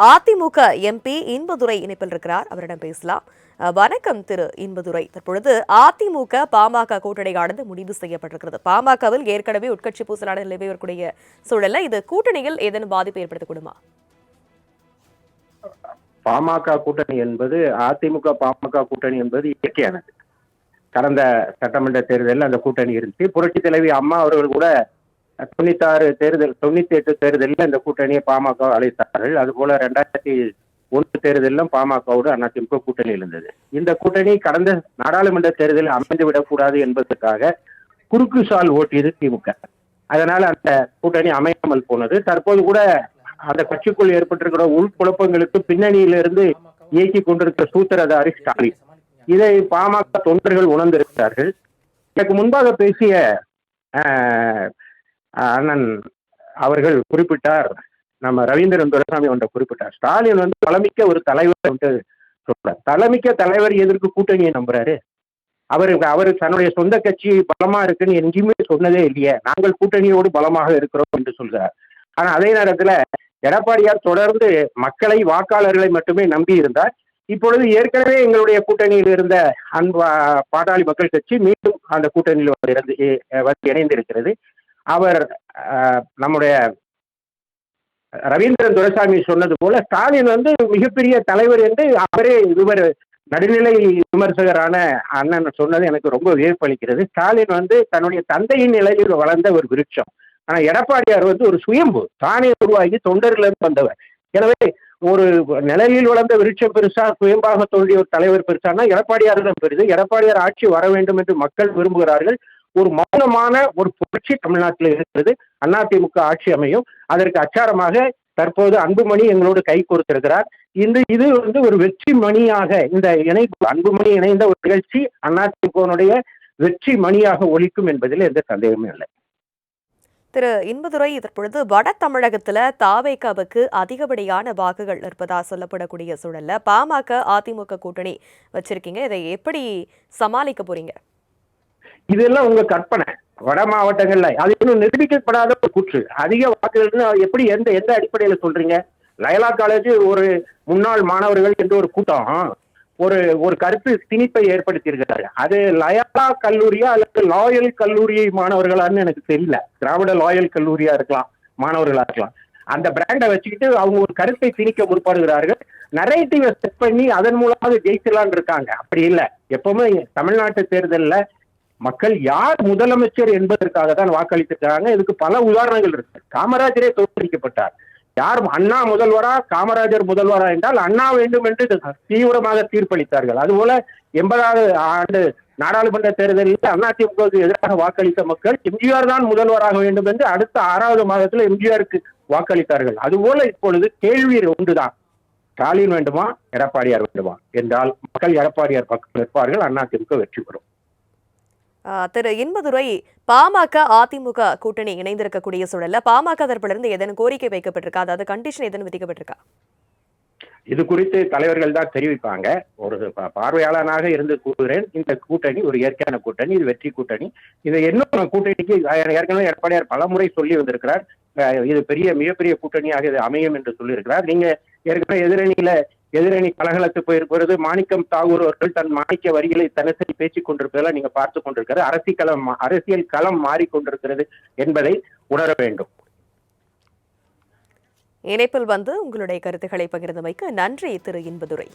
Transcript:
AIADMK MP Inbadurai இணைப்பில் இருக்கிறார், அவரிடம் பேசலாம். வணக்கம் திரு இன்பதுரை. தற்பொழுது அதிமுக பாமக கூட்டணியானது முடிவு செய்யப்பட்டிருக்கிறது. பாமகவில் ஏற்கனவே உட்கட்சி பூசலான நிலவி வரக்கூடிய சூழல்ல இது கூட்டணியில் ஏதேனும் பாதிப்பு ஏற்படுத்தக்கூடுமா? பாமக கூட்டணி என்பது அதிமுக பாமக கூட்டணி என்பது இயற்கையானது. கடந்த சட்டமன்ற தேர்தலில் அந்த கூட்டணி இருந்துச்சு. புரட்சி தலைவி அம்மா அவர்கள் கூட 98 தேர்தலில் இந்த கூட்டணியை பாமக அழைத்தார்கள். அதுபோல 2001 தேர்தலிலும் பாமகவோடு அதிமுக கூட்டணி இருந்தது. இந்த கூட்டணி கடந்த நாடாளுமன்ற தேர்தலில் அமைந்து விடக்கூடாது என்பதற்காக குறுக்கு சால் ஓட்டியது திமுக. அதனால அந்த கூட்டணி அமையாமல் போனது. தற்போது கூட அந்த கட்சிக்குள் ஏற்பட்டிருக்கிற உள்குழப்பங்களுக்கு பின்னணியிலிருந்து இயக்கி கொண்டிருக்கிற சூத்திரதாரி ஸ்டாலின். இதை பாமக தொண்டர்கள் உணர்ந்திருக்கிறார்கள். இதற்கு முன்பாக பேசிய அண்ணன் அவர்கள் குறிப்பிட்டார், நம்ம ரவீந்திரன் துரைசாமி ஒன்றை குறிப்பிட்டார், ஸ்டாலின் தலைமிக்க ஒரு தலைவர் சொல்றார். தலைமிக்க தலைவர் எதற்கு கூட்டணியை நம்புறாரு? அவரு தன்னுடைய சொந்த கட்சி பலமா இருக்குன்னு எங்கேயுமே சொன்னதே இல்லையே. நாங்கள் கூட்டணியோடு பலமாக இருக்கிறோம் என்று சொல்கிறார். ஆனா அதே நேரத்துல எடப்பாடியார் தொடர்ந்து மக்களை, வாக்காளர்களை மட்டுமே நம்பி இருந்தார். இப்பொழுது ஏற்கனவே எங்களுடைய கூட்டணியில் இருந்த பாட்டாளி மக்கள் கட்சி மீண்டும் அந்த கூட்டணியில் இணைந்திருக்கிறது. அவர் நம்முடைய ரவீந்திரன் துரைசாமி சொன்னது போல ஸ்டாலின் மிகப்பெரிய தலைவர் என்று அவரே இவர் நடுநிலை விமர்சகரான அண்ணன் சொன்னது எனக்கு ரொம்ப வியப்பளிக்கிறது. ஸ்டாலின் தன்னுடைய தந்தையின் நிலையில் வளர்ந்த ஒரு விருட்சம். ஆனா எடப்பாடியார் ஒரு சுயம்பு, தானே உருவாகி தொண்டர்களிருந்து வந்தவர். எனவே ஒரு நிலையில் வளர்ந்த விருட்சம் பெருசா, சுயம்பாக தோன்றிய ஒரு தலைவர் பெருசானா எடப்பாடியார் தான் பெருது. எடப்பாடியார் ஆட்சி வர வேண்டும் என்று மக்கள் விரும்புகிறார்கள். ஒரு மௌனமான ஒரு புரட்சி தமிழ்நாட்டில் இருக்கிறது. அதிமுக ஆட்சி அமையும். அதற்கு அச்சாரமாக தற்போது அன்புமணி எங்களோடு கை கொடுத்திருக்கிறார். இது ஒரு வெற்றி மணியாக, இந்த இணைப்பு அன்புமணி இணைந்த ஒரு நிகழ்ச்சி அதிமுகவுடைய வெற்றி மணியாக ஒலிக்கும் என்பதில் எந்த சந்தேகமும் இல்லை. திரு இன்பதுரை, தற்பொழுது வட தமிழகத்துல தாவேகாவுக்கு அதிகப்படியான வாக்குகள் இருப்பதா சொல்லப்படக்கூடிய சூழல்ல பாமக அதிமுக கூட்டணி வச்சிருக்கீங்க. இதை எப்படி சமாளிக்க போறீங்க? இதெல்லாம் உங்க கற்பனை. வட மாவட்டங்கள்ல அது இன்னும் நிரூபிக்கப்படாத ஒரு கூற்று. அதிக வாக்குகள் எப்படி எந்த அடிப்படையில சொல்றீங்க? லயலா காலேஜ் ஒரு முன்னாள் மாணவர்கள் என்று ஒரு கூட்டம் ஒரு கருத்து திணிப்பை ஏற்படுத்தி இருக்கிறார்கள். அது லயலா கல்லூரியா அல்லது லாயல் கல்லூரி மாணவர்களான்னு எனக்கு தெரியல. திராவிட லாயல் கல்லூரியா இருக்கலாம், மாணவர்களா இருக்கலாம். அந்த பிராண்டை வச்சுக்கிட்டு அவங்க ஒரு கருத்தை திணிக்க முற்படுகிறார்கள். நரேட்டிவை செட் பண்ணி அதன் மூலமாக ஜெயிக்கலான்னு இருக்காங்க. அப்படி இல்லை. எப்பவுமே தமிழ்நாட்டு தேர்தலில் மக்கள் யார் முதலமைச்சர் என்பதற்காக தான் வாக்களித்திருக்கிறாங்க. இதுக்கு பல உதாரணங்கள் இருக்கு. காமராஜரே தோற்கடிக்கப்பட்டார். யார் அண்ணா முதல்வரா காமராஜர் முதல்வரா என்றால் அண்ணா வேண்டும் என்று தீவிரமாக தீர்ப்பளித்தார்கள். அதுபோல 80வது ஆண்டு நாடாளுமன்ற தேர்தலில் அதிமுகவுக்கு எதிராக வாக்களித்த மக்கள் எம்ஜிஆர் தான் முதல்வராக வேண்டும் என்று அடுத்த 6வது மாதத்தில் எம்ஜிஆருக்கு வாக்களித்தார்கள். அதுபோல இப்பொழுது கேள்வி ஒன்றுதான், ஸ்டாலின் வேண்டுமா எடப்பாடியார் வேண்டுமா என்றால் மக்கள் எடப்பாடியார் பக்கம் நிற்பார்கள். அதிமுக வெற்றி பெறும். திரு இன்பதுரை, பாமக அதிமுக கூட்டணி இணைந்திருக்கக்கூடிய சூழல்ல பாமக தரப்பிலிருந்து ஏதேனும் கோரிக்கை வைக்கப்பட்டிருக்கா? அதாவது கண்டிஷன் ஏதேனும் விதிக்கப்பட்டிருக்கா? இது குறித்து தலைவர்கள் தான் தெரிவிப்பாங்க. ஒரு பார்வையாளனாக இருந்து கூறுகிறேன், இந்த கூட்டணி ஒரு இயற்கையான கூட்டணி, இது வெற்றி கூட்டணி. இது இன்னும் கூட்டணிக்கு ஏற்கனவே எடப்பாடியார் பலமுறை சொல்லி வந்திருக்கிறார். இது மிகப்பெரிய கூட்டணியாக இது அமையும் என்று சொல்லியிருக்கிறார். நீங்க ஏற்கனவே எதிரணி கலகலத்து போயிருப்பது மாணிக்கம் தாகூர் அவர்கள் தன் மாணிக்க வரிகளை தினசரி பேசிக் கொண்டிருப்பதெல்லாம் நீங்க பார்த்து கொண்டிருக்கிறது. அரசியல் களம் மாறிக்கொண்டிருக்கிறது என்பதை உணர வேண்டும். இணைப்பில் உங்களுடைய கருத்துக்களை பகிர்ந்தமைக்கு நன்றி திரு இன்பதுரை.